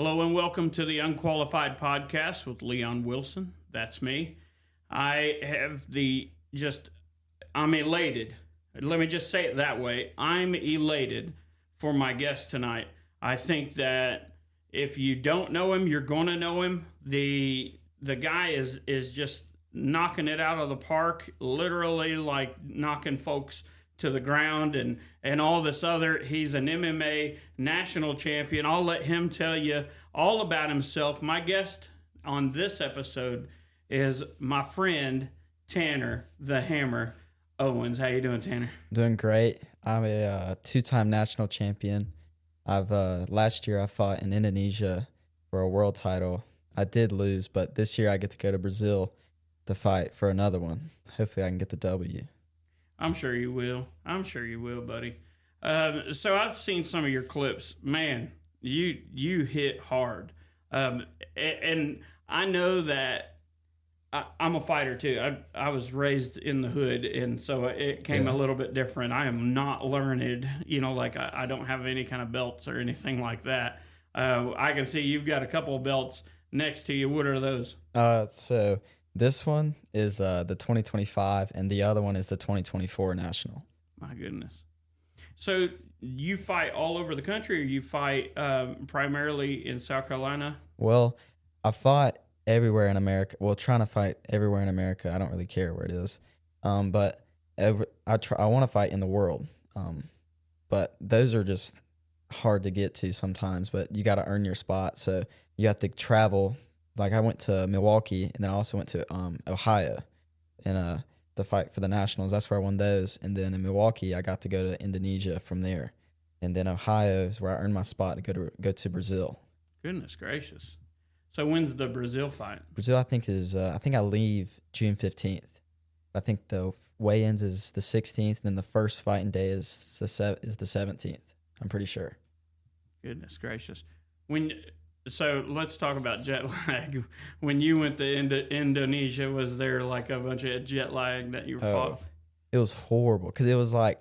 Hello and welcome to the Unqualified Podcast with Leon Wilson. That's me. I have I'm elated. Let me just say it that way. I'm elated for my guest tonight. I think that if you don't know him, you're going to know him. The guy is just knocking it out of the park, literally like knocking folks to the ground and all this other. He's an MMA national champion. I'll let him tell you all about himself. My guest on this episode is my friend Tanner the Hammer Owens. How you doing, Tanner? Doing great. I'm a two-time national champion. Last year I fought in Indonesia for a world title. I did lose, but this year I get to go to Brazil to fight for another one. Hopefully I can get the W. I'm sure you will. I'm sure you will, buddy. So I've seen some of your clips. Man, you hit hard. And I know that I'm a fighter too. I was raised in the hood, and so it came a little bit different. I am not learned, like I don't have any kind of belts or anything like that. I can see you've got a couple of belts next to you. What are those? So this one is the 2025, and the other one is the 2024 national. My goodness. So you fight all over the country, or you fight primarily in South Carolina? Well, I fought everywhere in America. Well, trying to fight everywhere in America. I don't really care where it is. But I want to fight in the world. But those are just hard to get to sometimes, but you got to earn your spot. So you have to travel. Like I went to Milwaukee, and then I also went to Ohio and to fight for the nationals. That's where I won those. And then in Milwaukee, I got to go to Indonesia from there. And then Ohio is where I earned my spot to go to Brazil. Goodness gracious. So when's the Brazil fight? Brazil, I think I leave June 15th. I think the weigh-ins is the 16th, and then the first fighting day is the 17th. I'm pretty sure. Goodness gracious. So let's talk about jet lag. When you went to Indonesia, was there like a bunch of jet lag that you fought? It was horrible because it was like,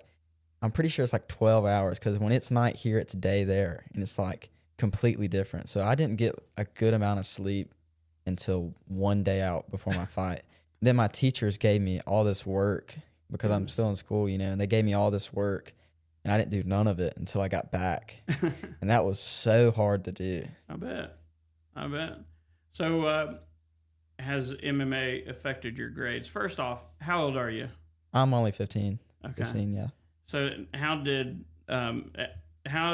I'm pretty sure it's like 12 hours because when it's night here, it's day there, and it's like completely different. So I didn't get a good amount of sleep until one day out before my fight. Then my teachers gave me all this work because I'm still in school, and they gave me all this work. And I didn't do none of it until I got back. And that was so hard to do. I bet. So has MMA affected your grades? First off, how old are you? I'm only 15. Okay. 15, yeah. So how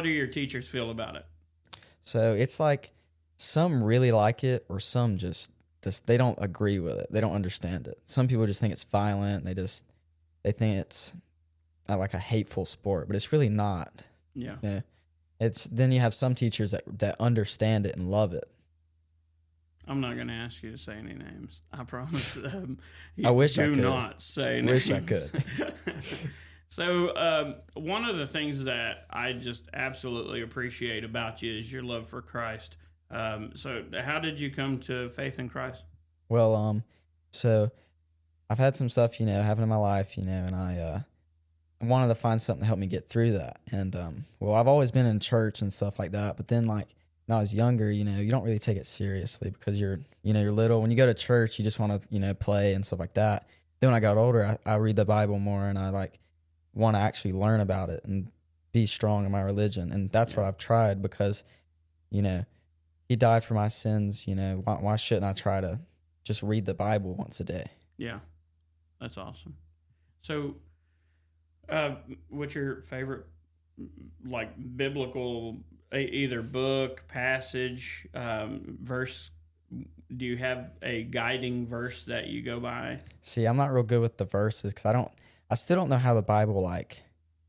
do your teachers feel about it? So it's like some really like it, or some just they don't agree with it. They don't understand it. Some people just think it's violent. They think it's like a hateful sport, but it's really not. Yeah. Then you have some teachers that understand it and love it. I'm not going to ask you to say any names. I promise. I wish I could. Do not say names. Wish I could. So one of the things that I just absolutely appreciate about you is your love for Christ. So how did you come to faith in Christ? Well, so I've had some stuff, happen in my life, and I wanted to find something to help me get through that. And, I've always been in church and stuff like that. But then, like, when I was younger, you don't really take it seriously because you're little. When you go to church, you just want to, play and stuff like that. Then when I got older, I read the Bible more, and I, like, want to actually learn about it and be strong in my religion. And that's what I've tried because, he died for my sins. Why shouldn't I try to just read the Bible once a day? Yeah, that's awesome. So, what's your favorite, like, biblical, either book, passage, verse? Do you have a guiding verse that you go by? See, I'm not real good with the verses because I still don't know how the Bible, like,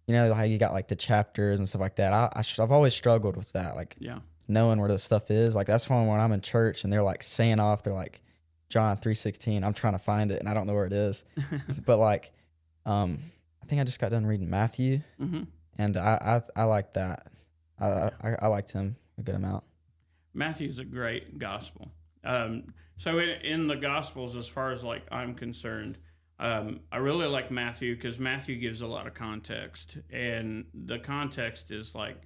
how you got, like, the chapters and stuff like that. I've always struggled with that, like, knowing where the stuff is. Like, that's when I'm in church and they're, like, saying off, they're like, John 3:16. I'm trying to find it and I don't know where it is. But, like, I think I just got done reading Matthew, and I like that. I liked him a good amount. Matthew's a great gospel. So in the Gospels, as far as, like, I'm concerned, I really like Matthew because Matthew gives a lot of context, and the context is, like,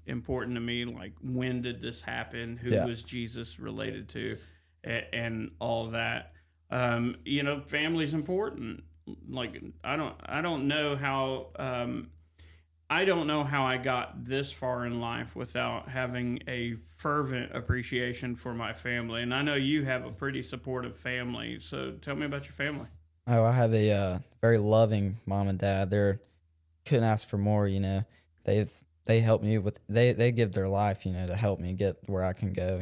important to me. Like, when did this happen? Who was Jesus related to, and all that. Family's important. Like, I don't know how. I don't know how I got this far in life without having a fervent appreciation for my family. And I know you have a pretty supportive family. So tell me about your family. Oh, I have a very loving mom and dad. Couldn't ask for more. They help me with they give their life, to help me get where I can go.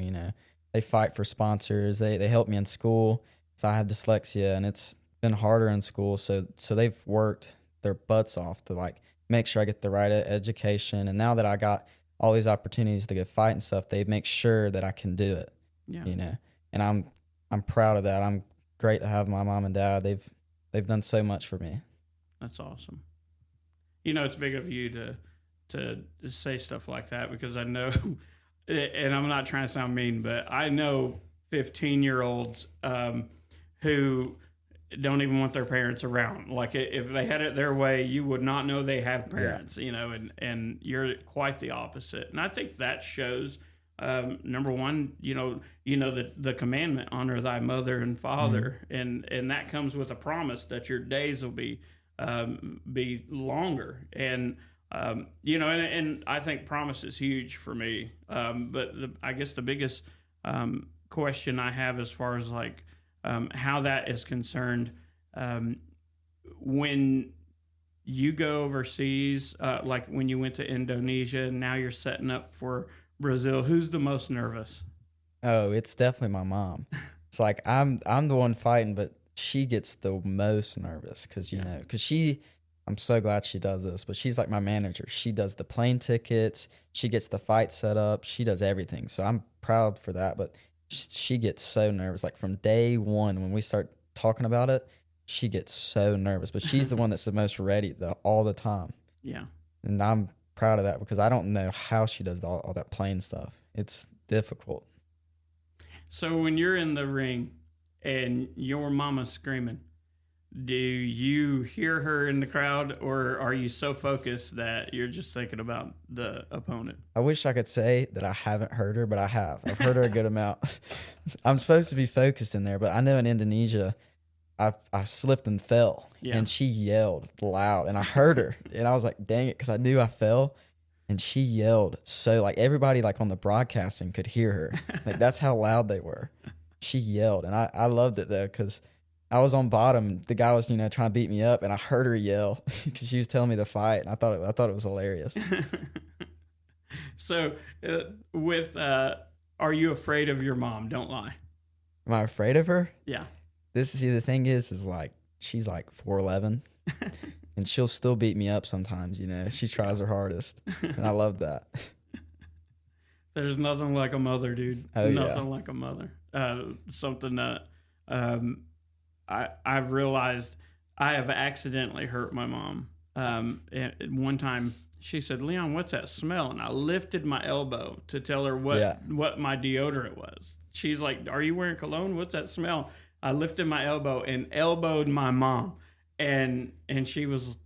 They fight for sponsors. They help me in school. So I have dyslexia, and it's been harder in school. So they've worked their butts off to like make sure I get the right education. And now that I got all these opportunities to go fight and stuff, they make sure that I can do it. Yeah. And I'm proud of that. I'm great to have my mom and dad. They've done so much for me. That's awesome. It's big of you to say stuff like that, because I know, and I'm not trying to sound mean, but I know 15-year-olds who don't even want their parents around. Like, if they had it their way, you would not know they have parents, and you're quite the opposite. And I think that shows, number one, the commandment, honor thy mother and father. Mm-hmm. And that comes with a promise that your days will be longer. And, and I think promise is huge for me. But I guess the biggest question I have as far as like, how that is concerned, when you go overseas, like when you went to Indonesia and now you're setting up for Brazil, who's the most nervous? Oh, it's definitely my mom. It's like I'm the one fighting, but she gets the most nervous because I'm so glad she does this, but she's like my manager. She does the plane tickets, she gets the fight set up, she does everything. So I'm proud for that, but she gets so nervous. Like from day one, when we start talking about it, she gets so nervous. But she's the one that's the most ready all the time. Yeah. And I'm proud of that because I don't know how she does all that plane stuff. It's difficult. So when you're in the ring and your mama's screaming, do you hear her in the crowd, or are you so focused that you're just thinking about the opponent? I wish I could say that I haven't heard her, but I have. I've heard her a good amount. I'm supposed to be focused in there, but I know in Indonesia, I slipped and fell, and she yelled loud, and I heard her, and I was like, dang it, because I knew I fell, and she yelled so, like, everybody, like, on the broadcasting could hear her. Like, that's how loud they were. She yelled, and I loved it, though, because I was on bottom. The guy was, trying to beat me up, and I heard her yell because she was telling me to fight, and I thought it was hilarious. So, are you afraid of your mom? Don't lie. Am I afraid of her? Yeah. The thing is like she's like 4'11", and she'll still beat me up sometimes. She tries her hardest, and I love that. There's nothing like a mother, dude. Oh, nothing like a mother. Something that I've realized I have accidentally hurt my mom. And one time she said, "Leon, what's that smell?" And I lifted my elbow to tell her what my deodorant was. She's like, "Are you wearing cologne? What's that smell?" I lifted my elbow and elbowed my mom, and she was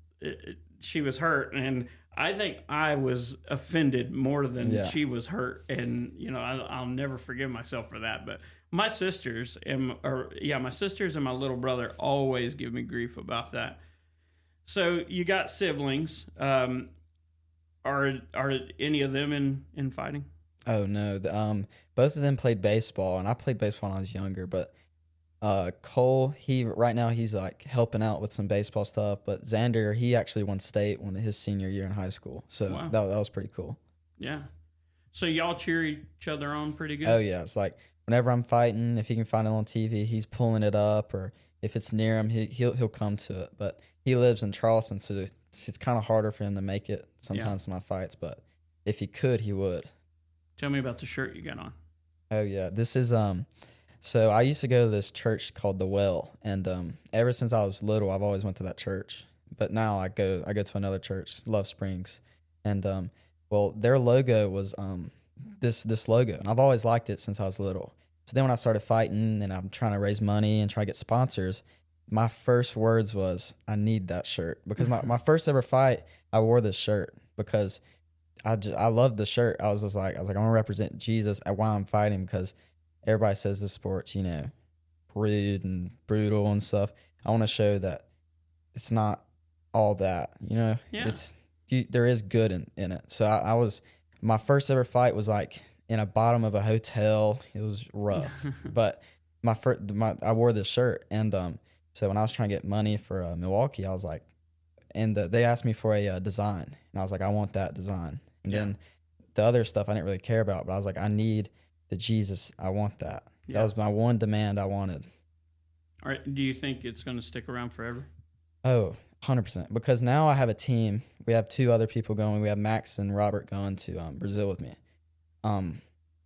hurt, and I think I was offended more than she was hurt, and I'll never forgive myself for that. But my sisters and my little brother always give me grief about that. So you got siblings. Are any of them in fighting? Oh no, both of them played baseball, and I played baseball when I was younger. But Cole, right now he's like helping out with some baseball stuff. But Xander, he actually won state his senior year in high school, so wow. that was pretty cool. Yeah. So y'all cheer each other on pretty good? Oh yeah, it's like whenever I'm fighting, if he can find it on TV, he's pulling it up, or if it's near him, he'll come to it. But he lives in Charleston, so it's kind of harder for him to make it sometimes to my fights. But if he could, he would. Tell me about the shirt you got on. Oh yeah, this is so I used to go to this church called The Well, and ever since I was little, I've always went to that church. But now I go to another church, Love Springs, and well, their logo was this logo, and I've always liked it since I was little. So then when I started fighting and I'm trying to raise money and try to get sponsors, my first words was, I need that shirt, because my first ever fight, I wore this shirt because I loved the shirt. I was like, I want to represent Jesus while I'm fighting, because everybody says this sport's, rude and brutal and stuff. I want to show that it's not all that, Yeah. there is good in it. So I was, my first ever fight was like in a bottom of a hotel. It was rough, but I wore this shirt. And, so when I was trying to get money for Milwaukee, I was like, and they asked me for a design, and I was like, I want that design. And then the other stuff I didn't really care about, but I was like, I need the Jesus. I want that. That was my one demand I wanted. All right. Do you think it's going to stick around forever? Oh, 100%. Because now I have a team. We have 2 other people going. We have Max and Robert going to Brazil with me.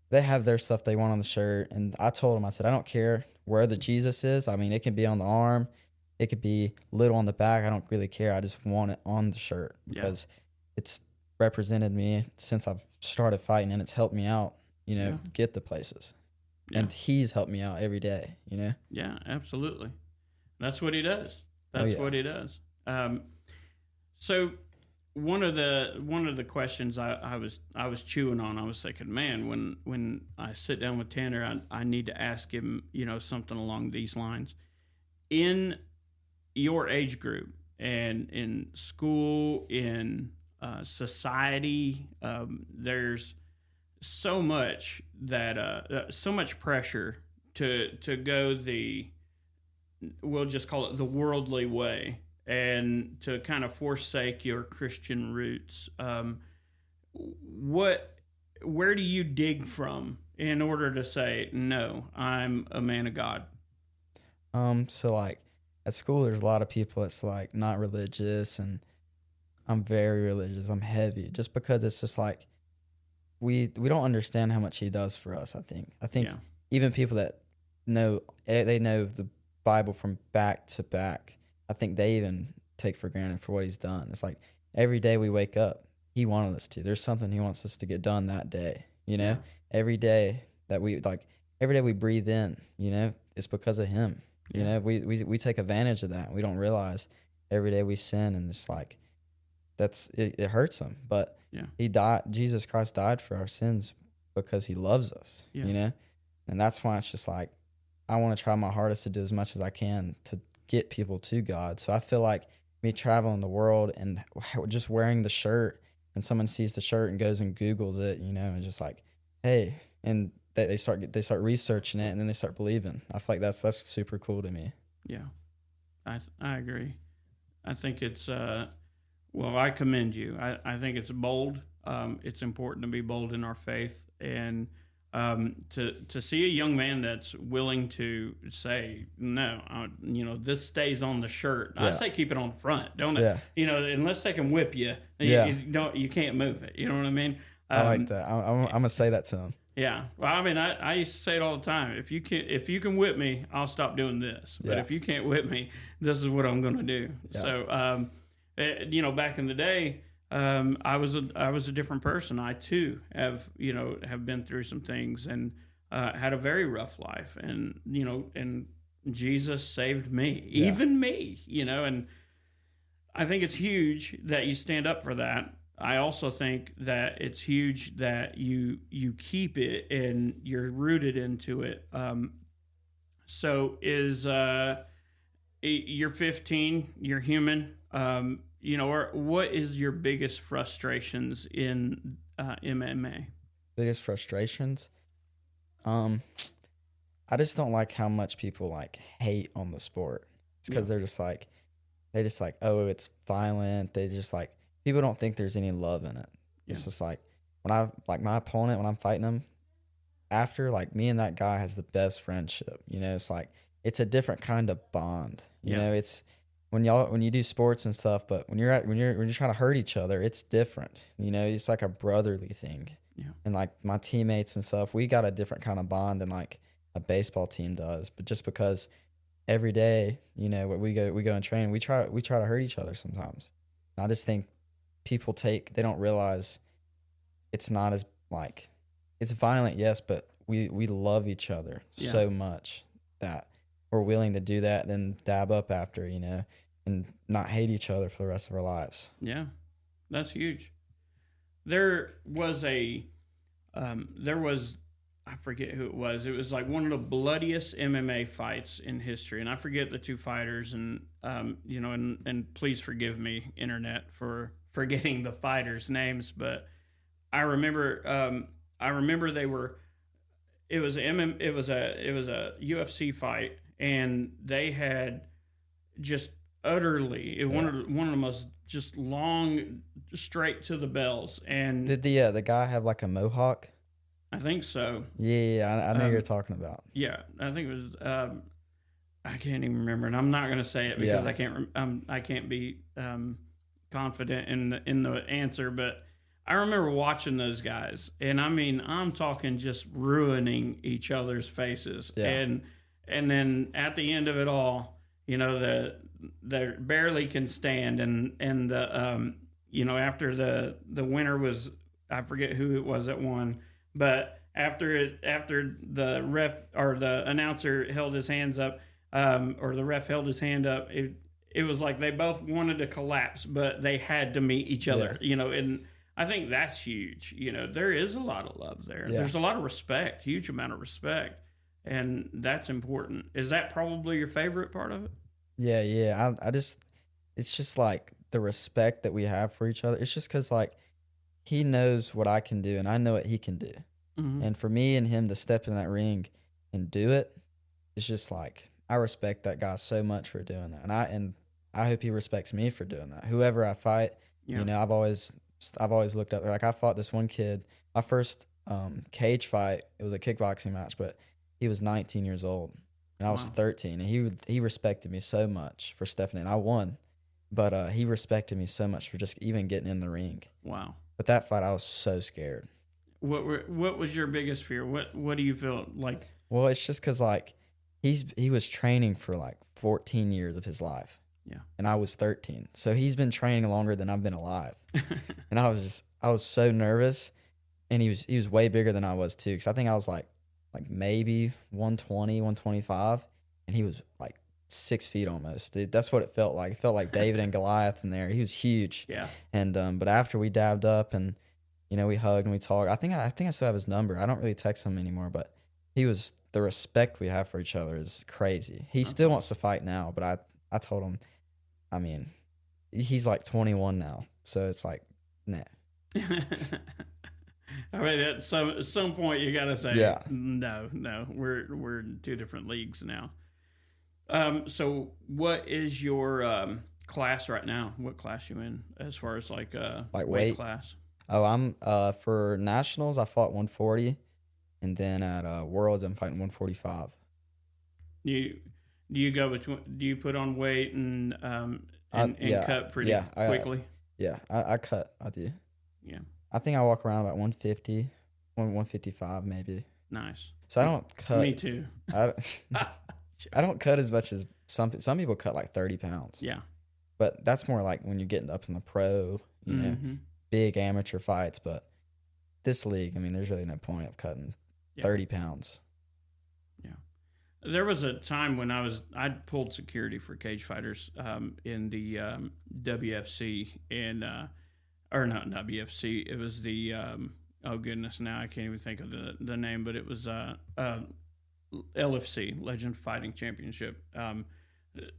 They have their stuff they want on the shirt. And I told them, I said, I don't care where the Jesus is. I mean, it can be on the arm. It could be little on the back. I don't really care. I just want it on the shirt, because it's represented me since I've started fighting, and it's helped me out, get the places. Yeah. And he's helped me out every day, Yeah, absolutely. That's what he does. That's what he does. So one of the questions I was chewing on, I was thinking, man, when I sit down with Tanner, I need to ask him, something along these lines. In your age group and in school, in society, there's so much so much pressure to go we'll just call it the worldly way, and to kind of forsake your Christian roots. Where do you dig from in order to say, no, I'm a man of God? So like at school, there's a lot of people that's like not religious, and I'm very religious. I'm heavy, just because it's just like, we don't understand how much he does for us. I think even people that know the Bible from back to back, I think they even take for granted for what he's done. It's like every day we wake up, he wanted us to. There's something he wants us to get done that day. Yeah. Every day that every day we breathe in, it's because of him. Yeah. We take advantage of that. We don't realize every day we sin, and it's like it hurts him. But he died. Jesus Christ died for our sins because he loves us. And that's why it's just like, I want to try my hardest to do as much as I can to get people to God. So I feel like me traveling the world and just wearing the shirt, and someone sees the shirt and goes and Googles it, and just like, hey, and they start researching it, and then they start believing. I feel like that's super cool to me. Yeah, I agree. I think it's well, I commend you. I think it's bold. It's important to be bold in our faith, and to see a young man that's willing to say, no, this stays on the shirt. I say keep it on the front, don't it? Unless they can whip you, you can't move it. You know what I mean? I like that. I'm gonna say that to him. Yeah. Well, I mean, I used to say it all the time. If you can whip me, I'll stop doing this. But if you can't whip me, this is what I'm going to do. Yeah. So, back in the day, I was a different person. I too have been through some things, and had a very rough life, and and Jesus saved me, even me, and I think it's huge that you stand up for that. I also think that it's huge that you keep it and you're rooted into it. So you're 15, you're human. Or what is your biggest frustrations in MMA? Biggest frustrations? I just don't like how much people like hate on the sport. It's because they're just like, oh, it's violent. They just like, people don't think there's any love in it. It's just like, when my opponent, when I'm fighting him, after, like, me and that guy has the best friendship. It's like, it's a different kind of bond. It's when you do sports and stuff, but when you're trying to hurt each other, it's different. It's like a brotherly thing. Yeah. And like my teammates and stuff, we got a different kind of bond than like a baseball team does. But just because every day, we go and train, we try to hurt each other sometimes. And I just think people they don't realize it's not as like, it's violent, yes, but we love each other so much that we're willing to do that, then dab up after, and not hate each other for the rest of our lives. Yeah, that's huge. there was I forget who it was. It was like one of the bloodiest MMA fights in history, and I forget the two fighters. And and please forgive me, internet, for forgetting the fighters' names. But I remember they were. It was a UFC fight, and they had just utterly one of the most just long straight to the bells. And Did the guy have like a mohawk? I think so. Yeah, I know you're talking about. Yeah, I think it was. I can't even remember, and I'm not going to say it because I can't. I can't be confident in the answer. But I remember watching those guys, and I mean, I'm talking just ruining each other's faces, and then at the end of it all, they barely can stand, and the after the winner was, I forget who it was that won. But after the ref or the announcer held his hands up, or the ref held his hand up, it was like they both wanted to collapse, but they had to meet each other. And I think that's huge. There is a lot of love there. Yeah. There's a lot of respect, huge amount of respect, and that's important. Is that probably your favorite part of it? Yeah. It's just like the respect that we have for each other. It's just because like he knows what I can do, and I know what he can do. Mm-hmm. And for me and him to step in that ring and do it, it's just like I respect that guy so much for doing that, and I hope he respects me for doing that. Whoever I fight, I've always looked up. Like I fought this one kid, my first cage fight. It was a kickboxing match, but he was 19 years old, and I was 13, and he respected me so much for stepping in. I won, but he respected me so much for just even getting in the ring. Wow. But that fight, I was so scared. What was your biggest fear? What do you feel like? Well, it's just because like he was training for like 14 years of his life. Yeah. And I was 13. So he's been training longer than I've been alive. And I was so nervous, and he was way bigger than I was too, cuz I think I was like maybe 120, 125, and he was like 6 feet almost. Dude, that's what it felt like. It felt like David and Goliath in there. He was huge. Yeah. And but after we dabbed up and we hugged and we talked, I think I still have his number. I don't really text him anymore, but the respect we have for each other is crazy. He still wants to fight now, but I told him, I mean, he's like 21 now, so it's like, nah. I mean, at some point you got to say, no, we're in two different leagues now. So what is your class right now? What class you in as far as like weight class? Oh, I'm for nationals I fought 140, and then at Worlds I'm fighting 145. Do you go between? Do you put on weight and cut pretty quickly? I cut. I do. Yeah. I think I walk around about 150, 155 maybe. Nice. So I don't cut. Me too. I don't cut as much as some people cut like 30 pounds. Yeah. But that's more like when you're getting up in the pro, know, big amateur fights. But this league, I mean, there's really no point of cutting 30 pounds. Yeah. There was a time when I pulled security for cage fighters in the WFC and or not WFC. It was the oh goodness, now I can't even think of the name, but it was LFC, Legend Fighting Championship.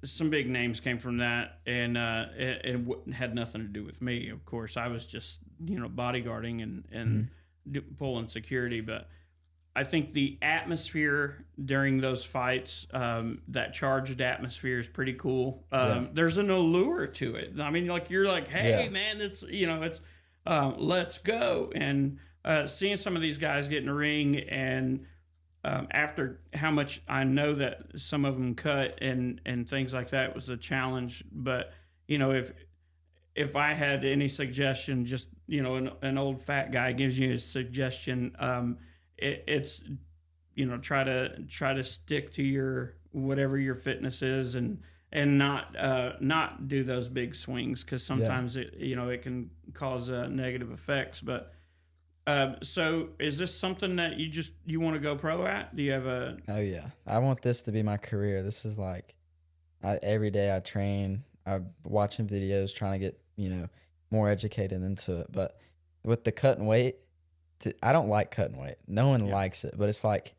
Some big names came from that, and it had nothing to do with me. Of course, I was just bodyguarding and pulling security. But I think the atmosphere during those fights, that charged atmosphere, is pretty cool. There's an allure to it. I mean, like you're like, hey man, it's let's go. And seeing some of these guys get in the ring and after how much I know that some of them cut and things like that was a challenge. But, if I had any suggestion, just, an old fat guy gives you a suggestion, it's, try to stick to your, whatever your fitness is and not do those big swings. 'Cause sometimes it can cause negative effects, but, so is this something that you want to go pro at? Do you have a... Oh yeah. I want this to be my career. This is like, every day I train, I'm watching videos, trying to get, more educated into it. But with the cutting weight, I don't like cutting weight. No one Yeah. likes it, but it's like,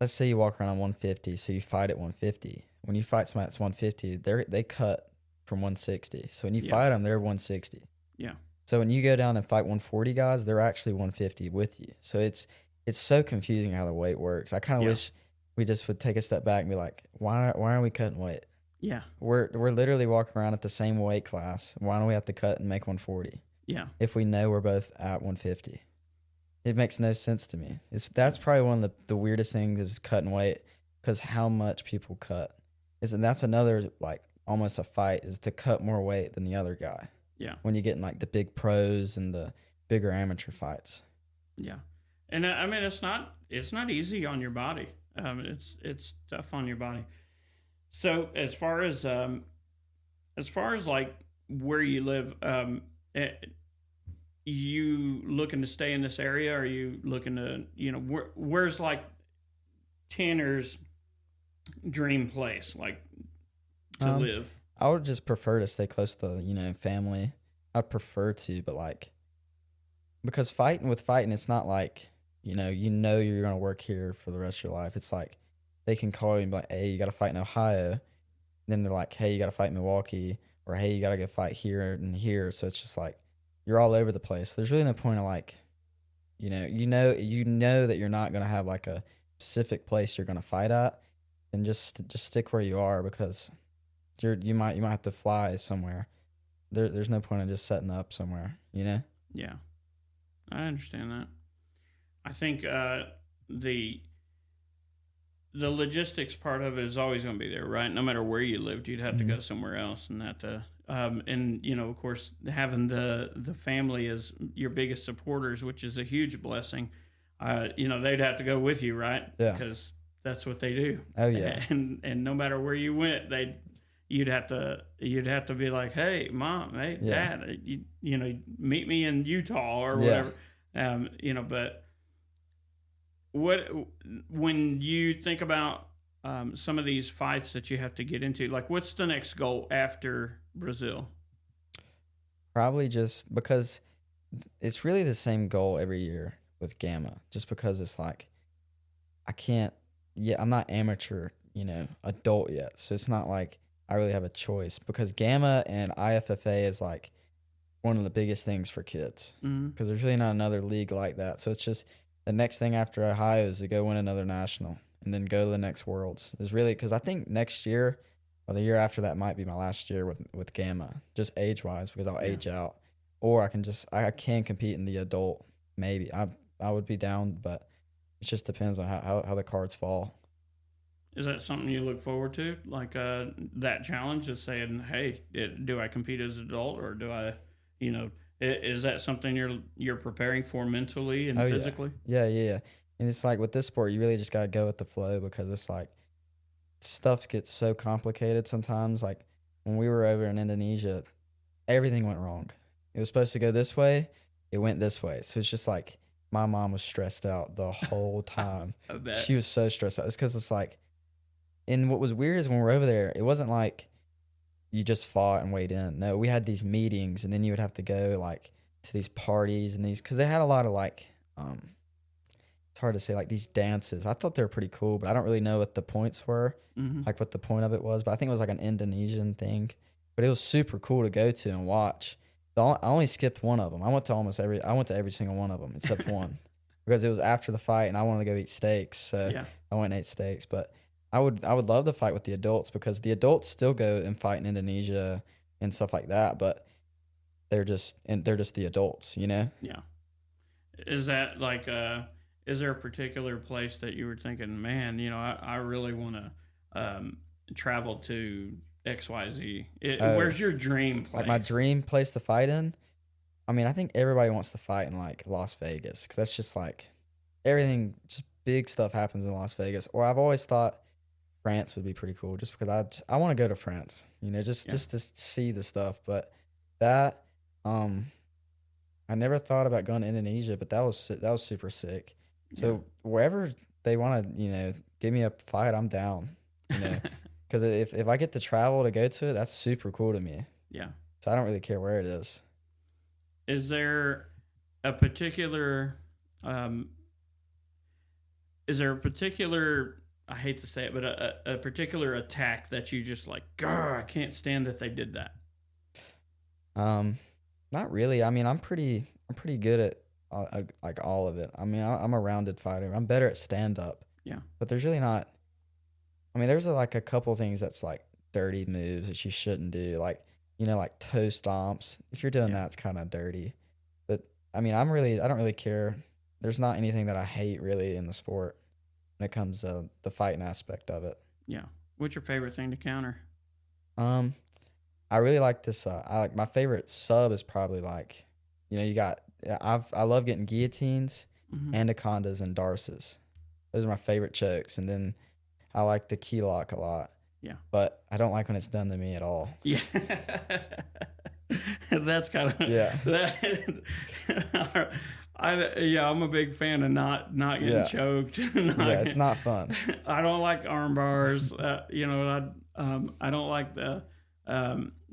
let's say you walk around on 150, so you fight at 150. When you fight somebody that's 150, they cut from 160. So when you Yeah. fight them, they're 160. Yeah. So when you go down and fight 140 guys, they're actually 150 with you. So it's so confusing how the weight works. I kind of Yeah. wish we just would take a step back and be like, why aren't we cutting weight? Yeah. We're literally walking around at the same weight class. Why don't we have to cut and make 140 Yeah. if we know we're both at 150? It makes no sense to me. That's probably one of the weirdest things is cutting weight, because how much people cut and that's another like almost a fight, is to cut more weight than the other guy. Yeah. When you get in like the big pros and the bigger amateur fights. Yeah. And I mean, it's not easy on your body. It's tough on your body. So as far as like where you live, you looking to stay in this area? Or are you looking to, where's like Tanner's dream place, like to live? I would just prefer to stay close to, family. I'd prefer to, but like, because fighting, it's not like, you're going to work here for the rest of your life. It's like, they can call you and be like, hey, you got to fight in Ohio. Then they're like, hey, you got to fight in Milwaukee, or hey, you got to go fight here and here. So it's just like, you're all over the place. There's really no point of like, you know that you're not going to have like a specific place you're going to fight at, and just stick where you are, because you might have to fly somewhere. There's no point in just setting up somewhere, Yeah, I understand that. I think the logistics part of it is always going to be there, right? No matter where you lived, you'd have to go somewhere else, and that and of course, having the family as your biggest supporters, which is a huge blessing. They'd have to go with you, right? Yeah, because that's what they do. Oh yeah. And no matter where you went, you'd have to be like, hey, mom, hey, dad, meet me in Utah or whatever. But when you think about some of these fights that you have to get into, like, what's the next goal after Brazil? Probably just because it's really the same goal every year with Gamma, just because it's like, I'm not amateur, adult yet. So it's not like I really have a choice, because Gamma and IFFA is like one of the biggest things for kids, because there's really not another league like that. So it's just the next thing after Ohio is to go win another national and then go to the next Worlds. Is really, because I think next year or the year after that might be my last year with Gamma, just age wise, because I'll age out, or I can compete in the adult. Maybe I would be down, but it just depends on how the cards fall. Is that something you look forward to, like that challenge of saying, hey, do I compete as an adult, or do I, is that something you're preparing for mentally and physically? Yeah. And it's like with this sport, you really just got to go with the flow, because it's like stuff gets so complicated sometimes. Like when we were over in Indonesia, everything went wrong. It was supposed to go this way, it went this way. So it's just like my mom was stressed out the whole time. I bet. She was so stressed out. It's because it's like, and what was weird is when we were over there, it wasn't like you just fought and weighed in. No, we had these meetings, and then you would have to go like to these parties and these, because they had a lot of like, it's hard to say, like these dances. I thought they were pretty cool, but I don't really know what the points were, like what the point of it was. But I think it was like an Indonesian thing. But it was super cool to go to and watch. I only skipped one of them. I went to every single one of them except one, because it was after the fight and I wanted to go eat steaks. So I went and ate steaks. But I would love to fight with the adults, because the adults still go and fight in Indonesia and stuff like that, but they're just the adults, Yeah. Is that like is there a particular place that you were thinking, man, I really want to travel to XYZ? Where's your dream place? Like my dream place to fight in? I mean, I think everybody wants to fight in like Las Vegas, because that's just like everything, just big stuff happens in Las Vegas. Or I've always thought France would be pretty cool, just because I want to go to France, just to see the stuff. But that, I never thought about going to Indonesia, but that was super sick. So wherever they want to, give me a fight, I'm down, because if I get to travel to go to it, that's super cool to me. Yeah. So I don't really care where it is. Is there a particular is there a particular, I hate to say it, but a particular attack that you just like, I can't stand that they did that? Not really. I mean, I'm pretty good at like all of it. I mean, I'm a rounded fighter. I'm better at stand up. Yeah. But there's really not. I mean, there's like a couple things that's like dirty moves that you shouldn't do, like like toe stomps. If you're doing Yeah. that, it's kind of dirty. But I mean, I don't really care. There's not anything that I hate really in the sport when it comes to the fighting aspect of it. Yeah. What's your favorite thing to counter? Um, I really like this. I like my favorite sub is probably like, you got. I love getting guillotines, Mm-hmm. anacondas, and darces. Those are my favorite chokes, and then I like the key lock a lot. Yeah. But I don't like when it's done to me at all. Yeah. That's kind of Yeah. That, I'm a big fan of not getting choked. Yeah, it's not fun. I don't like arm bars. I don't like the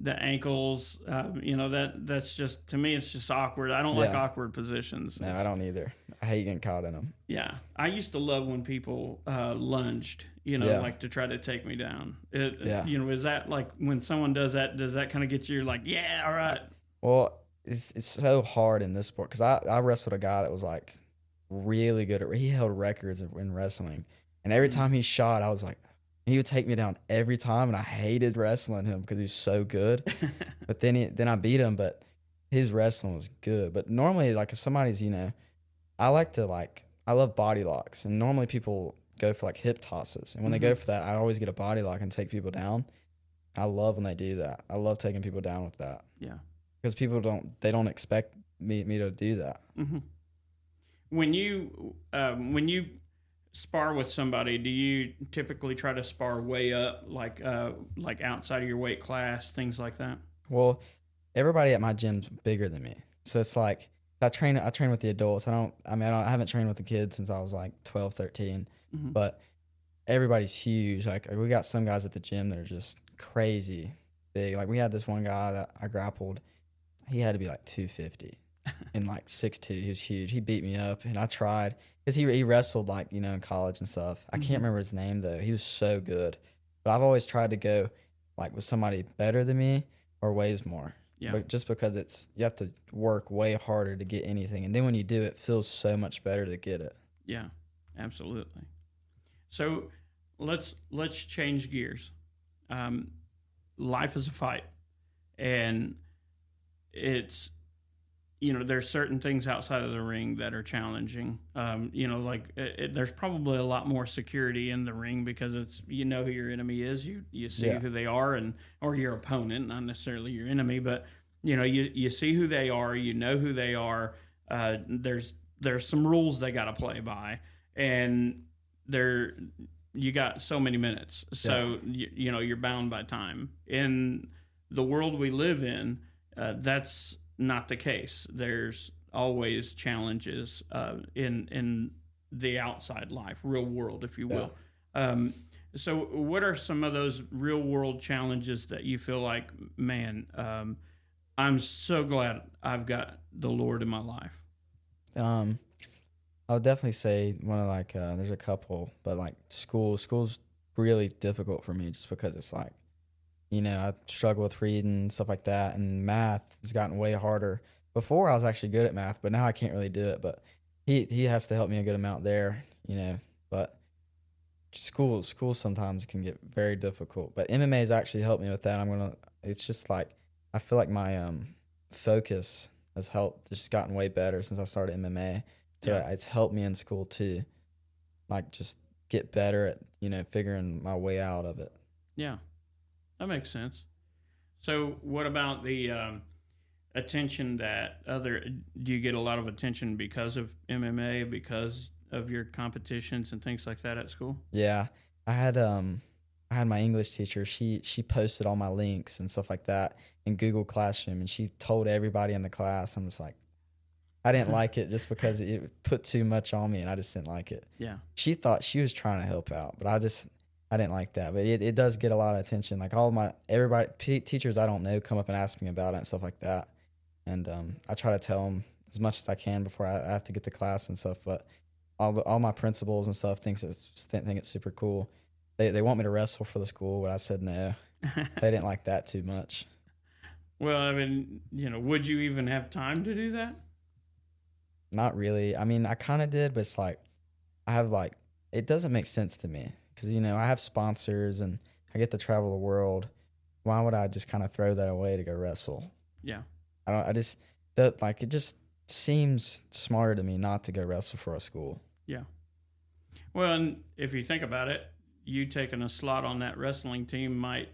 ankles. That's just, to me, it's just awkward. I don't like awkward positions. No, I don't either. I hate getting caught in them. Yeah, I used to love when people lunged. Like to try to take me down. Is that like when someone does that? Does that kind of get you like, yeah, all right? Well, it's so hard in this sport because I wrestled a guy that was like really good he held records in wrestling, and every time he shot, I was like, he would take me down every time, and I hated wrestling him because he was so good. But then I beat him, but his wrestling was good. But normally, like if somebody's, I love body locks, and normally people go for like hip tosses, and when they go for that, I always get a body lock and take people down. I love when they do that. I love taking people down with that. Yeah. Because people don't expect me to do that. Mm-hmm. When you spar with somebody, do you typically try to spar way up, like outside of your weight class, things like that? Well, everybody at my gym's bigger than me, so it's like I train with the adults. I haven't trained with the kids since I was like 12, 13, Mm-hmm. but everybody's huge. Like we got some guys at the gym that are just crazy big. Like we had this one guy that I grappled. He had to be like 250 and like 6'2". He was huge. He beat me up, and I tried because he wrestled like in college and stuff. I can't remember his name though. He was so good, but I've always tried to go like with somebody better than me or weighs more. Yeah. But just because you have to work way harder to get anything, and then when you do, it feels so much better to get it. Yeah, absolutely. So let's change gears. Life is a fight, and it's there's certain things outside of the ring that are challenging. There's probably a lot more security in the ring because it's who your enemy is. You see who they are, or your opponent, not necessarily your enemy, but you see who they are. You know who they are. There's some rules they got to play by, and you got so many minutes, so you're bound by time. In the world we live in, that's not the case. There's always challenges in the outside life, real world, if you will. So what are some of those real world challenges that you feel like, man, I'm so glad I've got the Lord in my life? I would definitely say one of there's a couple, but like school's really difficult for me just because it's like, I struggle with reading and stuff like that, and math has gotten way harder. Before I was actually good at math, but now I can't really do it. But he has to help me a good amount there, But school sometimes can get very difficult. But MMA has actually helped me with that. It's just like I feel like my focus has just gotten way better since I started MMA. So it's helped me in school too, like just get better at figuring my way out of it. Yeah, that makes sense. So what about the attention do you get a lot of attention because of MMA, because of your competitions and things like that at school? Yeah, I had my English teacher. She posted all my links and stuff like that in Google Classroom, and she told everybody in the class. I'm just like, I didn't like it just because it put too much on me, and I just didn't like it. Yeah. She thought she was trying to help out, but I didn't like that. But it does get a lot of attention. Like everybody, teachers I don't know come up and ask me about it and stuff like that. And I try to tell them as much as I can before I have to get to class and stuff. But all my principals and stuff think it's super cool. They want me to wrestle for the school, but I said no. They didn't like that too much. Well, I mean, would you even have time to do that? Not really. I mean, I kind of did, but it's like I have it doesn't make sense to me because I have sponsors and I get to travel the world. Why would I just kind of throw that away to go wrestle? Yeah. It just seems smarter to me not to go wrestle for a school. Yeah. Well, and if you think about it, you taking a slot on that wrestling team might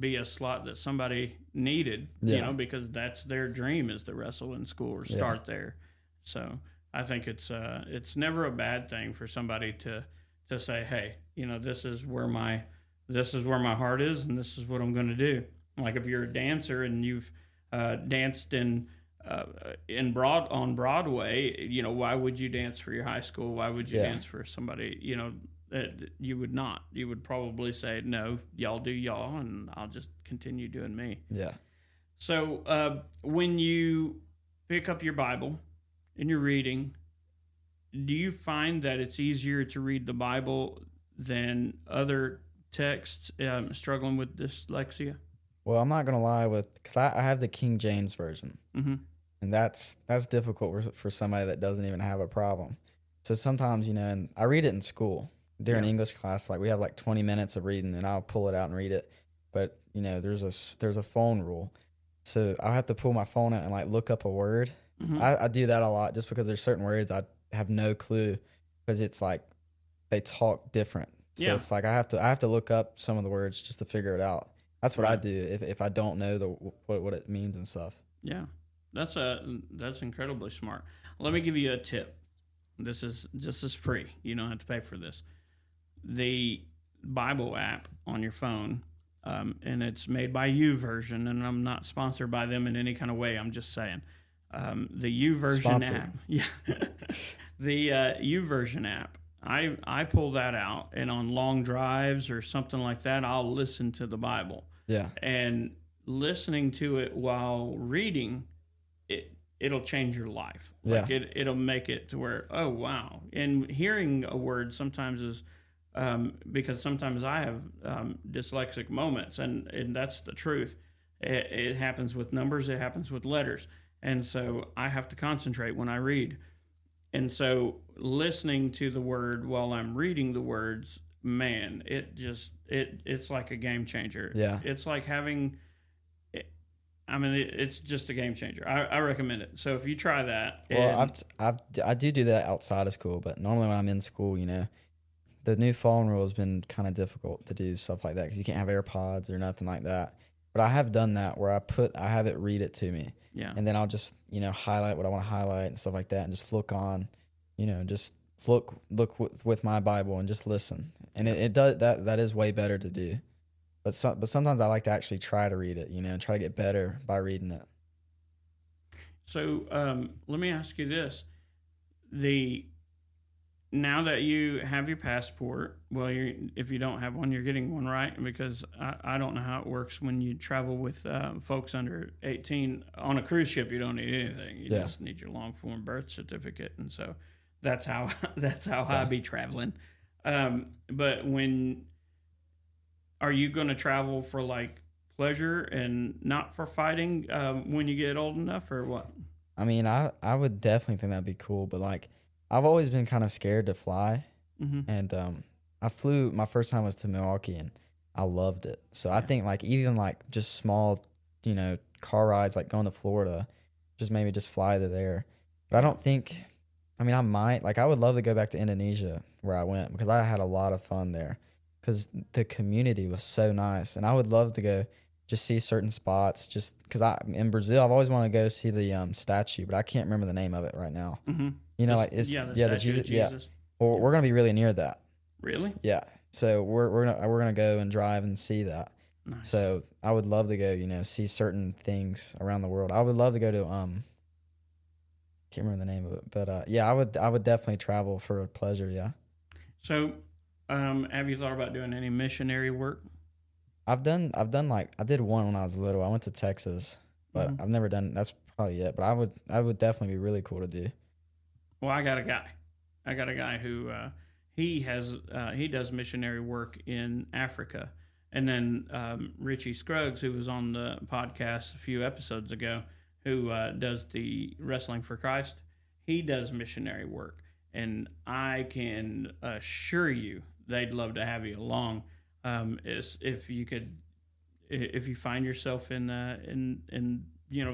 be a slot that somebody needed, because that's their dream is to wrestle in school or start there. So I think it's never a bad thing for somebody to say, hey, this is where my heart is, and this is what I'm going to do. Like if you're a dancer and you've danced on Broadway, why would you dance for your high school? Why would you dance for somebody? You would not. You would probably say, no, y'all do y'all, and I'll just continue doing me. Yeah. So when you pick up your Bible and you're reading, do you find that it's easier to read the Bible than other texts struggling with dyslexia? Well, I'm not going to lie because I have the King James Version. Mm-hmm. And that's difficult for somebody that doesn't even have a problem. So sometimes, and I read it in school during English class. Like we have 20 minutes of reading, and I'll pull it out and read it. But there's a phone rule, so I have to pull my phone out and look up a word. Mm-hmm. I do that a lot just because there's certain words I have no clue because it's they talk different. So it's I have to look up some of the words just to figure it out. That's what I do if I don't know what it means and stuff. Yeah. That's incredibly smart. Let me give you a tip. This is free. You don't have to pay for this. The Bible app on your phone, and it's made by YouVersion, and I'm not sponsored by them in any kind of way. I'm just saying. The YouVersion app. Yeah. The YouVersion app. I pull that out, and on long drives or something like that, I'll listen to the Bible. Yeah. And listening to it while reading, it'll change your life. It'll make it to where, oh wow. And hearing a word sometimes is because sometimes I have dyslexic moments, and that's the truth. It happens with numbers, it happens with letters, and so I have to concentrate when I read. And so listening to the word while I'm reading the words, man, it's like a game changer. Yeah. It's like having, it's just a game changer. I recommend it. So if you try that. Well, I do that outside of school, but normally when I'm in school, the new phone rule has been kind of difficult to do stuff like that because you can't have AirPods or nothing like that. But I have done that where I have it read it to me. Yeah. And then I'll just, highlight what I want to highlight and stuff like that and just look on, just look with my Bible and just listen. And it does that is way better to do. But sometimes I like to actually try to read it, and try to get better by reading it. So let me ask you this. Now that you have your passport, well, if you don't have one, you're getting one, right? Because I don't know how it works when you travel with folks under 18. On a cruise ship, you don't need anything. You just need your long form birth certificate. And so that's how I be traveling. But are you going to travel for pleasure and not for fighting when you get old enough, or what? I mean, I would definitely think that'd be cool, but I've always been kind of scared to fly. Mm-hmm. And I flew, my first time was to Milwaukee, and I loved it. So I think even just small, car rides, going to Florida, maybe just fly to there. But I don't think, I might, I would love to go back to Indonesia where I went because I had a lot of fun there because the community was so nice. And I would love to go just see certain spots just because in Brazil, I've always wanted to go see the statue, but I can't remember the name of it right now. Mm-hmm. The Jesus. Yeah. Well, we're gonna be really near that. Really? Yeah. So we're gonna go and drive and see that. Nice. So I would love to go, see certain things around the world. I would love to go to can't remember the name of it, but I would definitely travel for pleasure. Yeah. So, have you thought about doing any missionary work? I've done I did one when I was little. I went to Texas, but I've never done. That's probably yet, but I would definitely be really cool to do. Well, I got a guy who he does missionary work in Africa, and then Richie Scruggs, who was on the podcast a few episodes ago, who does the Wrestling for Christ, he does missionary work, and I can assure you they'd love to have you along. If you find yourself in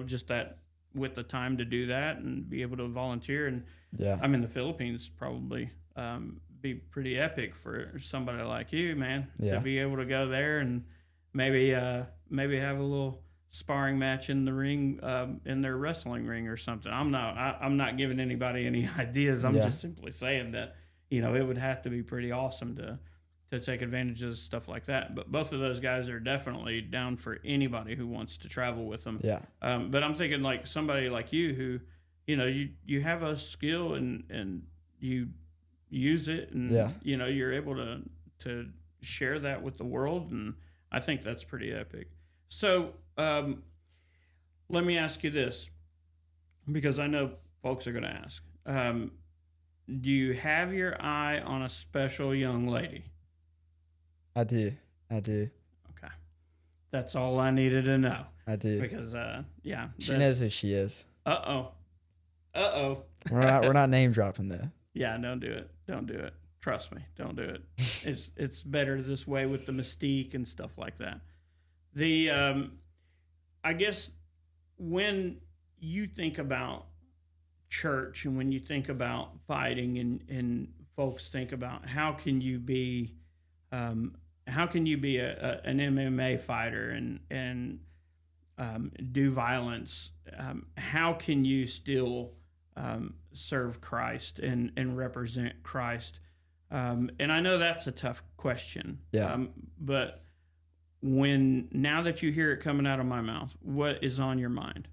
just that with the time to do that and be able to volunteer. And Yeah. I'm in the Philippines, probably be pretty epic for somebody like you, man, Yeah. to be able to go there and maybe have a little sparring match in the ring, in their wrestling ring or something. I'm not giving anybody any ideas. I'm just simply saying that, it would have to be pretty awesome to take advantage of stuff like that. But both of those guys are definitely down for anybody who wants to travel with them. Yeah. But I'm thinking like somebody like you who, you have a skill and you use it and, you're able to share that with the world. And I think that's pretty epic. So let me ask you this, because I know folks are going to ask. Do you have your eye on a special young lady? I do. Okay. That's all I needed to know. I do. Because, she knows who she is. Uh-oh. We're not name dropping though. Yeah, don't do it. Trust me, don't do it. It's better this way with the mystique and stuff like that. I guess when you think about church and when you think about fighting and folks think about how can you be an MMA fighter and do violence, how can you still serve Christ and represent Christ? And I know that's a tough question. Yeah. But now that you hear it coming out of my mouth, what is on your mind?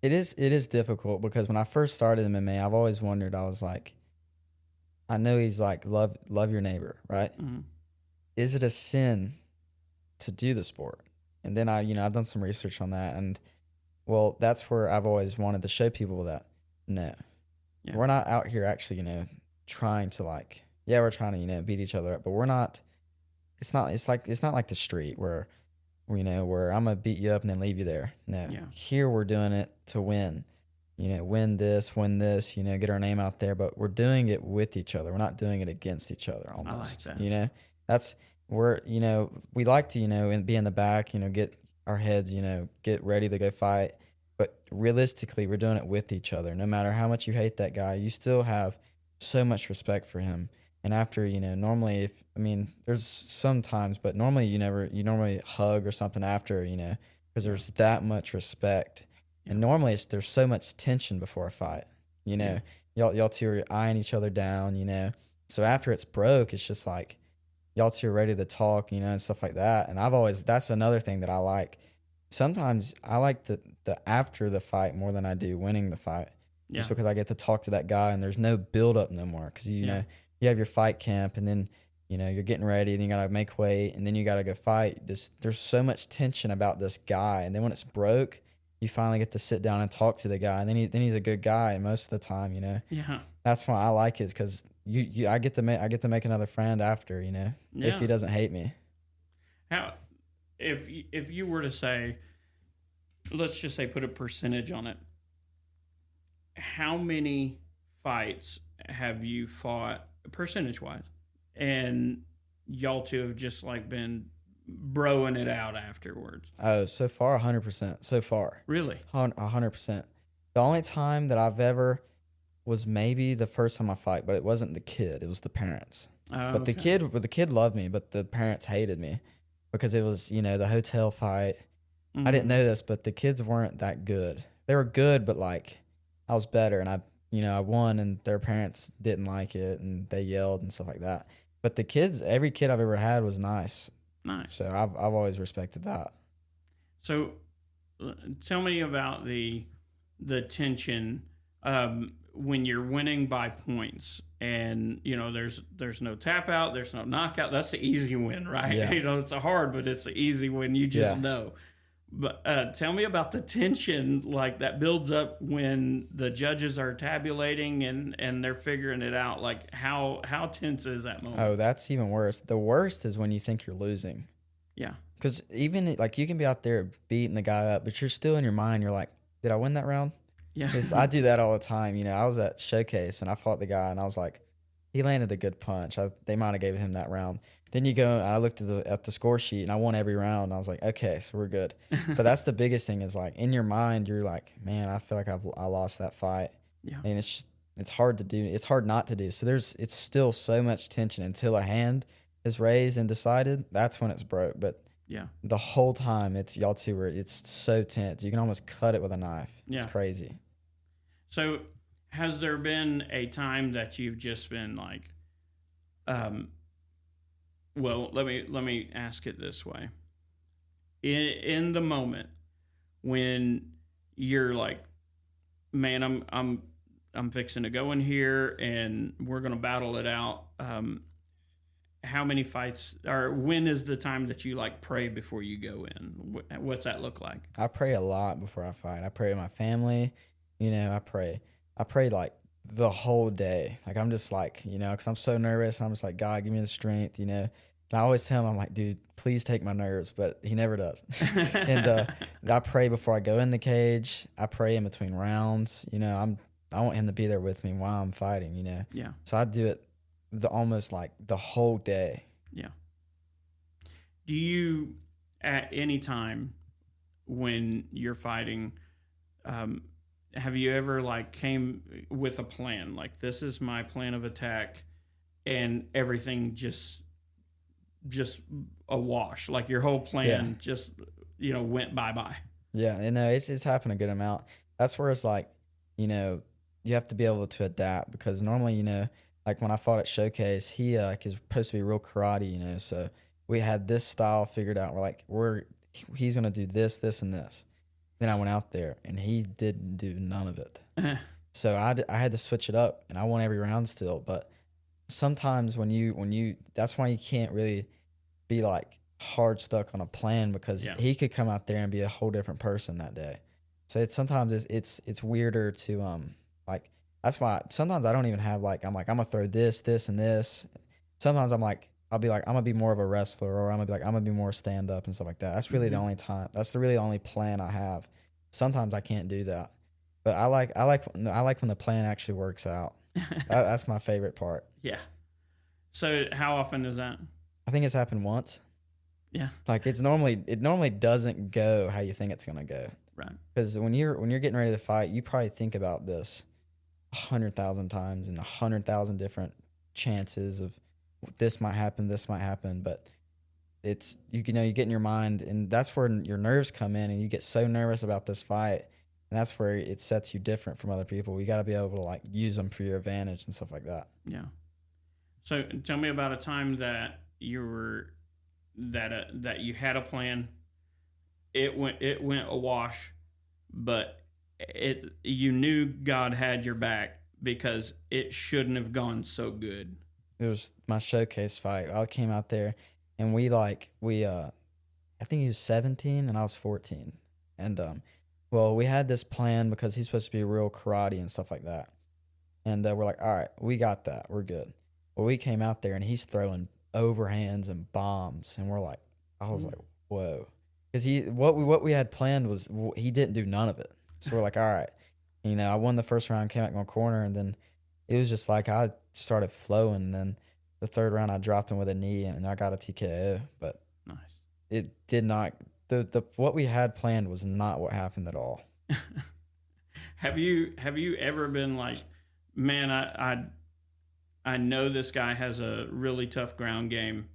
It is difficult because when I first started MMA, I've always wondered, I was like, I know he's like, love your neighbor, right? Mm-hmm. Is it a sin to do the sport? And then I've done some research on that, and well, that's where I've always wanted to show people that no, we're not out here actually, trying to we're trying to, beat each other up, but we're not. It's not like the street where I'm gonna beat you up and then leave you there. No, here we're doing it to win. Win this, get our name out there, but we're doing it with each other. We're not doing it against each other almost. I like that. That's where, we like to, be in the back, get our heads, get ready to go fight. But realistically, we're doing it with each other. No matter how much you hate that guy, you still have so much respect for him. And after, normally there's some times, but normally you normally hug or something after, because there's that much respect. And normally there's so much tension before a fight, y'all two are eyeing each other down, so after it's broke, it's just like y'all two are ready to talk, and stuff like that. And that's another thing that I like. Sometimes I like the after the fight more than I do winning the fight, just because I get to talk to that guy and there's no build up no more. Cause you have your fight camp and then, you're getting ready and you got to make weight and then you got to go fight. There's so much tension about this guy. And then when it's broke, you finally get to sit down and talk to the guy, and then he's a good guy most of the time, Yeah. That's why I like it, because I get to make another friend after, if he doesn't hate me. How, if you were to say, let's just say, put a percentage on it, how many fights have you fought percentage wise, and y'all two have just been broing it out afterwards? Oh, so far 100%. So far, really 100%. The only time that I've ever was maybe the first time I fight, but it wasn't the kid; it was the parents. But the kid loved me, but the parents hated me because it was the hotel fight. Mm-hmm. I didn't know this, but the kids weren't that good. They were good, but I was better, and I won, and their parents didn't like it, and they yelled and stuff like that. But the kids, every kid I've ever had was nice. Nice. So I've always respected that. So tell me about the tension when you're winning by points, and there's no tap out, there's no knockout. That's the easy win, right? Yeah. It's a hard, but it's the easy win. You just know. But tell me about the tension like that builds up when the judges are tabulating and they're figuring it out. Like how tense is that moment? Oh, that's even worse. The worst is when you think you're losing. Yeah. Because even like you can be out there beating the guy up, but you're still in your mind. You're like, did I win that round? Yeah. Because I do that all the time. You know, I was at Showcase and I fought the guy and I was like, he landed a good punch. They might have gave him that round. Then you go and I looked at the score sheet and I won every round. And I was like, okay, so we're good. But that's the biggest thing is like in your mind, you're like, man, I feel like I lost that fight. Yeah. And it's hard to do. It's hard not to do. So it's still so much tension until a hand is raised and decided. That's when it's broke. But Yeah. the whole time it's y'all two were it's so tense. You can almost cut it with a knife. Yeah. It's crazy. So has there been a time that you've just been like, well, let me ask it this way. In the moment when you're like, man, I'm fixing to go in here and we're going to battle it out. How many fights or when is the time that you like pray before you go in? What's that look like? I pray a lot before I fight. I pray with my family. You know, I pray like the whole day. Like I'm just like, you know, because I'm so nervous. I'm just like, God, give me the strength, you know. And I always tell him, I'm like, dude, please take my nerves, but he never does. And I pray before I go in the cage. I pray in between rounds. You know, I want him to be there with me while I'm fighting, you know. Yeah. So I do it almost like the whole day. Yeah. Do you at any time when you're fighting, have you ever like came with a plan? Like this is my plan of attack, and everything just a wash. Like your whole plan just went bye. Yeah, you know it's happened a good amount. That's where it's like, you know, you have to be able to adapt because normally, you know, like when I fought at Showcase, he like is supposed to be real karate, you know, so we had this style figured out. We're like he's gonna do this, this, and this. Then I went out there and he didn't do none of it. So I had to switch it up and I won every round still. But sometimes when you that's why you can't really be like hard stuck on a plan because he could come out there and be a whole different person that day. So it's weirder to like that's why sometimes I don't even have like I'm gonna throw this, and this. Sometimes I'll be like I'm gonna be more of a wrestler or I'm gonna be more stand up and stuff like that. That's really the only time. That's really the only plan I have. Sometimes I can't do that, but I like when the plan actually works out. That's my favorite part. Yeah. So how often is that? I think it's happened once. Yeah. Like it normally doesn't go how you think it's gonna go. Right. Because when you're getting ready to fight, you probably think about this 100,000 times and 100,000 different chances of this might happen, but it's you get in your mind, and that's where your nerves come in, and you get so nervous about this fight, and that's where it sets you different from other people. You got to be able to like use them for your advantage and stuff like that. Yeah. So tell me about a time that you were that you had a plan. It went awash, but you knew God had your back because it shouldn't have gone so good. It was my Showcase fight. I came out there and we I think he was 17 and I was 14. And well, we had this plan because he's supposed to be real karate and stuff like that. And we're like, all right, we got that. We're good. Well, we came out there and he's throwing overhands and bombs, and I was like, whoa. Because what we had planned was he didn't do none of it. So we're like, all right. You know, I won the first round, came back in my corner, and then it was just like I started flowing. And then the third round, I dropped him with a knee, and I got a TKO. But nice. It did not. The what we had planned was not what happened at all. Have you ever been like, man, I know this guy has a really tough ground game.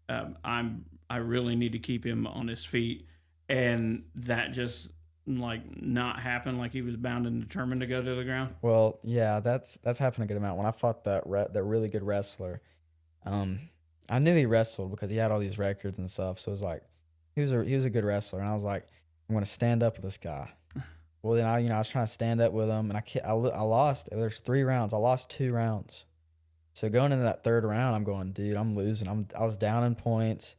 I really need to keep him on his feet, and that just like not happen. Like he was bound and determined to go to the ground. Well, yeah, that's happened a good amount. When I fought that really good wrestler, I knew he wrestled because he had all these records and stuff. So it was like he was a good wrestler, and I was like, I'm gonna stand up with this guy. Well, then I was trying to stand up with him, and I lost. There's 3 rounds. I lost 2 rounds. So going into that third round, I'm going, dude, I'm losing. I was down in points.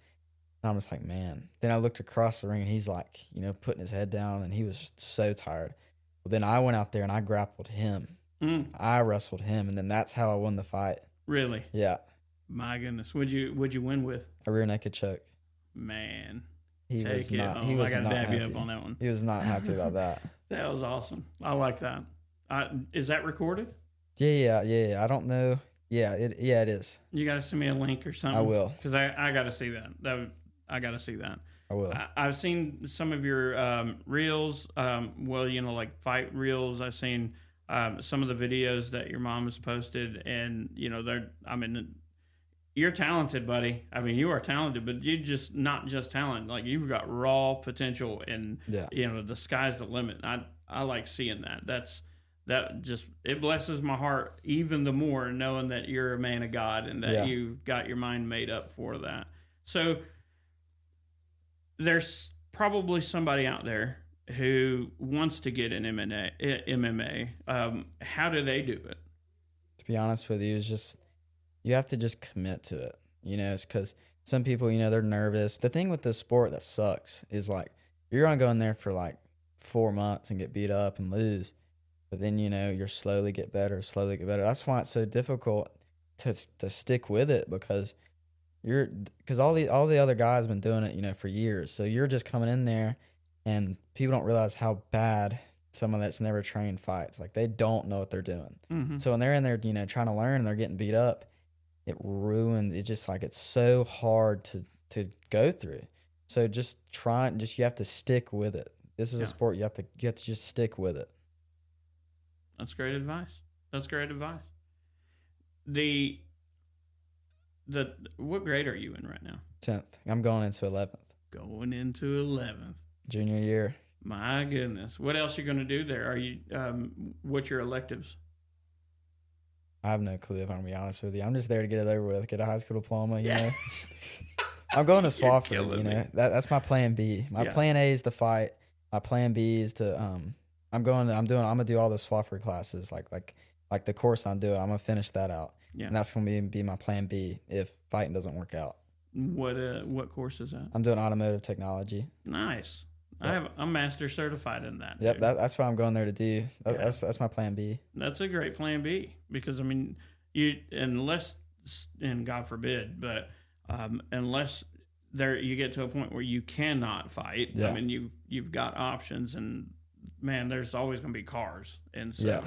And I'm just like, man. Then I looked across the ring, and he's like, putting his head down, and he was just so tired. Well, then I went out there and I grappled him. I wrestled him, and then that's how I won the fight. Really? Yeah. My goodness. What'd you win with? A rear naked choke. Man. He Take was it not. home. He was I got to not dab happy. you up on that one. He was not happy about that. That was awesome. I like that. Is that recorded? Yeah. I don't know. Yeah, it is. You got to send me a link or something. I will. Because I got to see that. I got to see that. I will. I've seen some of your reels. Like fight reels. I've seen some of the videos that your mom has posted, and you're talented, buddy. I mean, you are talented, but you just not just talent. Like, you've got raw potential, and the sky's the limit. I like seeing that. It blesses my heart even the more, knowing that you're a man of God and that you've got your mind made up for that. So there's probably somebody out there who wants to get in MMA. How do they do it? To be honest with you, it's just, you have to just commit to it. It's because some people, they're nervous. The thing with this sport that sucks is, like, you're going to go in there for like 4 months and get beat up and lose. But then, you're slowly get better. That's why it's so difficult to stick with it, because all the other guys have been doing it, for years. So you're just coming in there, and people don't realize how bad someone that's never trained fights. Like, they don't know what they're doing. Mm-hmm. So when they're in there, trying to learn, and they're getting beat up, it ruins. It's just like, it's so hard to go through. So you have to stick with it. This is a sport. You have to just stick with it. That's great advice. What grade are you in right now? 10th. I'm going into 11th. Going into 11th. Junior year. My goodness. What else are you going to do there? Are you, what's your electives? I have no clue, if I'm going to be honest with you. I'm just there to get it over with, get a high school diploma, I'm going to Swofford, That's my plan B. My plan A is to fight. My plan B is to, I'm going to do all the Swofford classes, like the course I'm doing. I'm going to finish that out. Yeah. And that's going to be my plan B if fighting doesn't work out. What course is that? I'm doing automotive technology. Nice. Yep. I'm master certified in that. Yep, that's what I'm going there to do. That's my plan B. That's a great plan B, because, I mean, unless, and God forbid, but unless you get to a point where you cannot fight, I mean, you've got options, and man, there's always going to be cars, and so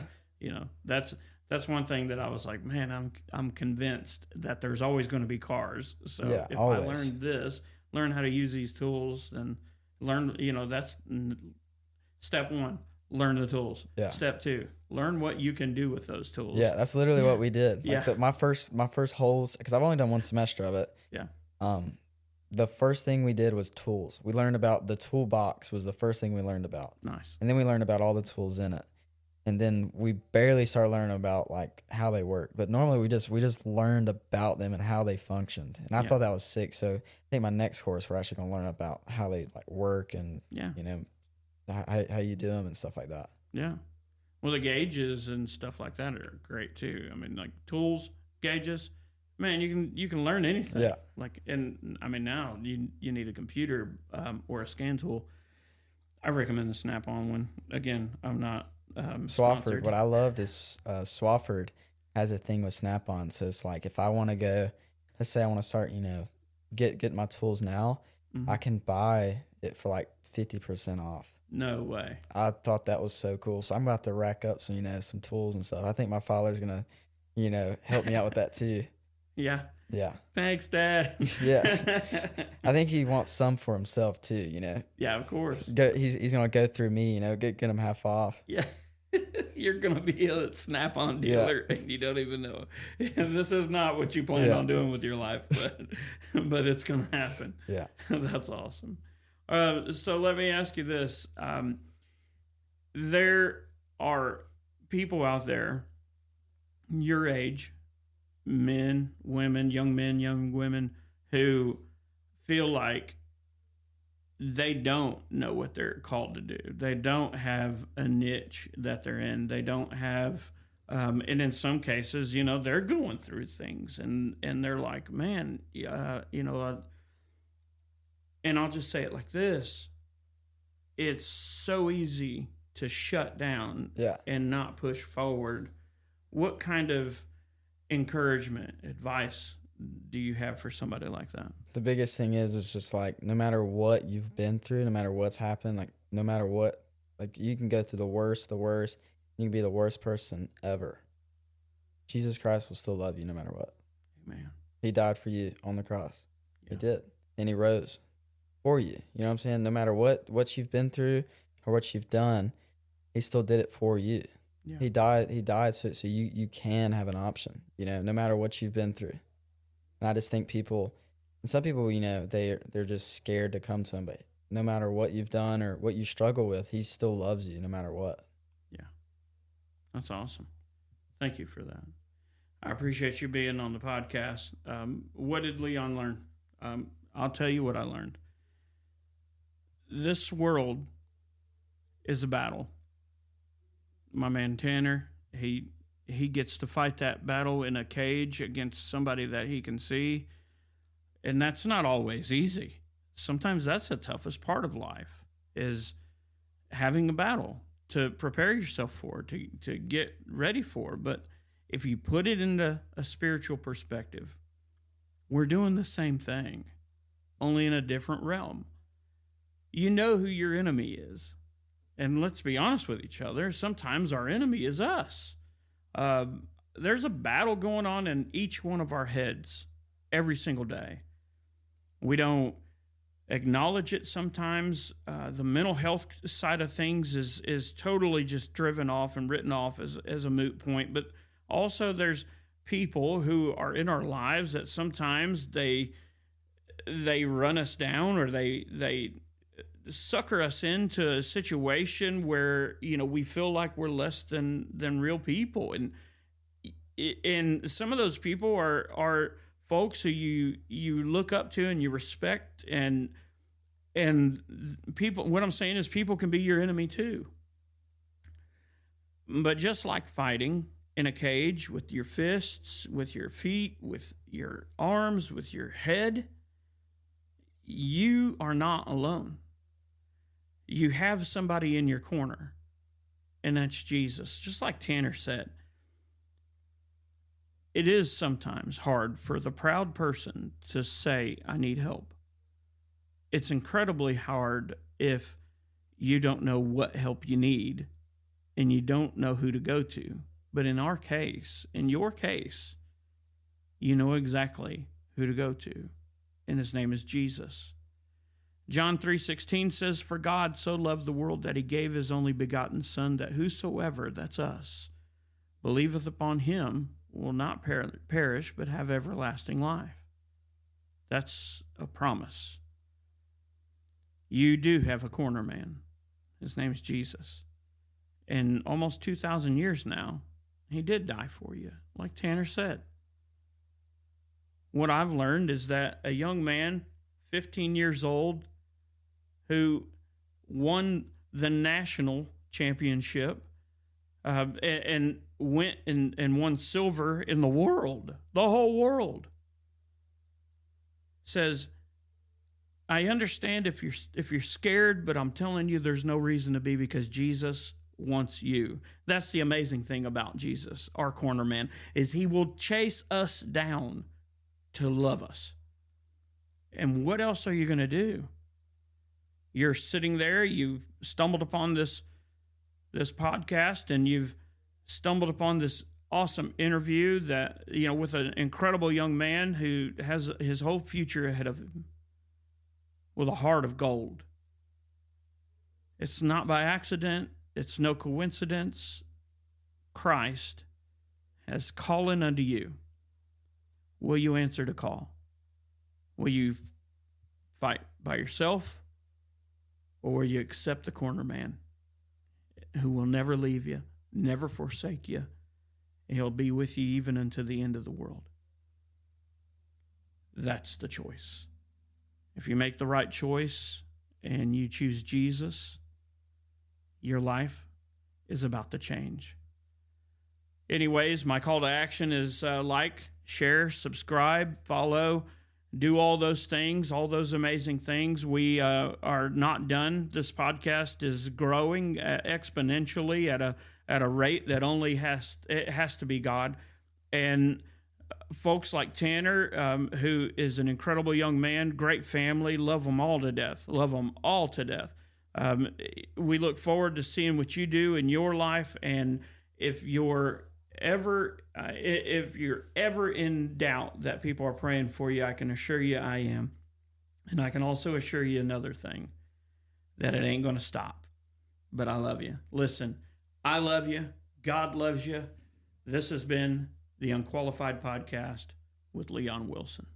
that's one thing that I was like, man, I'm convinced that there's always going to be cars. So if always. I learn how to use these tools, and learn, that's step one. Learn the tools. Yeah. Step two, learn what you can do with those tools. Yeah, that's literally what we did. My first holes, because I've only done one semester of it. Yeah. The first thing we did was tools. We learned about the toolbox was the first thing we learned about. Nice. And then we learned about all the tools in it. And then we barely started learning about like how they work. But normally we just learned about them and how they functioned. And I thought that was sick. So I think my next course we're actually gonna learn about how they like work and how you do them and stuff like that. Yeah. Well, the gauges and stuff like that are great too. I mean, like tools, gauges, man, you can learn anything. Yeah. Like, and I mean, now you need a computer or a scan tool. I recommend the Snap-on one. Again, I'm not Swofford. sponsored. What I loved is Swofford has a thing with Snap-on. So it's like if I want to go, let's say I want to start, get my tools now, I can buy it for like 50% off. No way. I thought that was so cool. So I'm about to rack up some tools and stuff. I think my father's gonna, help me out with that too. Yeah. Yeah. Thanks, Dad. Yeah. I think he wants some for himself too, Yeah, of course. He's gonna go through me, get him half off. Yeah. You're gonna be a Snap-on dealer and you don't even know. This is not what you plan on doing with your life, but it's gonna happen. Yeah. That's awesome. So let me ask you this. There are people out there your age, men, young women, who feel like they don't know what they're called to do. They don't have a niche that they're in. They don't have, and in some cases, they're going through things and they're like, man, And I'll just say it like this. It's so easy to shut down and not push forward. What kind of encouragement, advice do you have for somebody like that? The biggest thing is just like, no matter what you've been through, no matter what's happened, like no matter what, like you can go through the worst, you can be the worst person ever. Jesus Christ will still love you no matter what. Amen. He died for you on the cross. Yeah. He did. And he rose for you. You know what I'm saying? No matter what you've been through or what you've done, he still did it for you. Yeah. He died so you can have an option, you know, no matter what you've been through. And I just think some people, you know, they're just scared to come to him, but no matter what you've done or what you struggle with, he still loves you no matter what. Yeah. That's awesome. Thank you for that. I appreciate you being on the podcast. What did Leon learn? I'll tell you what I learned. This world is a battle. My man Tanner, he gets to fight that battle in a cage against somebody that he can see. And that's not always easy. Sometimes that's the toughest part of life, is having a battle to prepare yourself for, to get ready for. But if you put it into a spiritual perspective, we're doing the same thing, only in a different realm. You know who your enemy is. And let's be honest with each other. Sometimes our enemy is us. There's a battle going on in each one of our heads every single day. We don't acknowledge it sometimes. The mental health side of things is totally just driven off and written off as a moot point. But also there's people who are in our lives that sometimes they run us down, or they sucker us into a situation where, you know, we feel like we're less than real people. And some of those people are folks who you look up to and you respect, and people, what I'm saying is people can be your enemy too. But just like fighting in a cage with your fists, with your feet, with your arms, with your head, you are not alone. You have somebody in your corner, and that's Jesus. Just like Tanner said, it is sometimes hard for the proud person to say, I need help. It's incredibly hard if you don't know what help you need and you don't know who to go to. But in our case, in your case, you know exactly who to go to, and his name is Jesus. John 3:16 says, for God so loved the world that he gave his only begotten Son, that whosoever, that's us, believeth upon him will not perish, but have everlasting life. That's a promise. You do have a corner man. His name is Jesus. And almost 2,000 years now, he did die for you, like Tanner said. What I've learned is that a young man, 15 years old, who won the national championship and went and won silver in the world, the whole world, says, I understand if you're scared, but I'm telling you there's no reason to be, because Jesus wants you. That's the amazing thing about Jesus, our corner man, is he will chase us down to love us. And what else are you going to do? You're sitting there, you've stumbled upon this podcast, and you've stumbled upon this awesome interview that, you know, with an incredible young man who has his whole future ahead of him with a heart of gold. It's not by accident. It's no coincidence. Christ has calling unto you. Will you answer the call? Will you fight by yourself? Or will you accept the corner man who will never leave you, never forsake you, and he'll be with you even unto the end of the world? That's the choice. If you make the right choice and you choose Jesus, your life is about to change. Anyways, my call to action is like, share, subscribe, follow, do all those things, all those amazing things. We are not done. This podcast is growing exponentially at a rate that only has to be God. And folks like Tanner, who is an incredible young man, great family, love them all to death. We look forward to seeing what you do in your life, and if you're ever in doubt that people are praying for you, I can assure you I am. And I can also assure you another thing, that it ain't going to stop. But I love you. Listen, I love you. God loves you. This has been the Unqualified Podcast with Leon Wilson.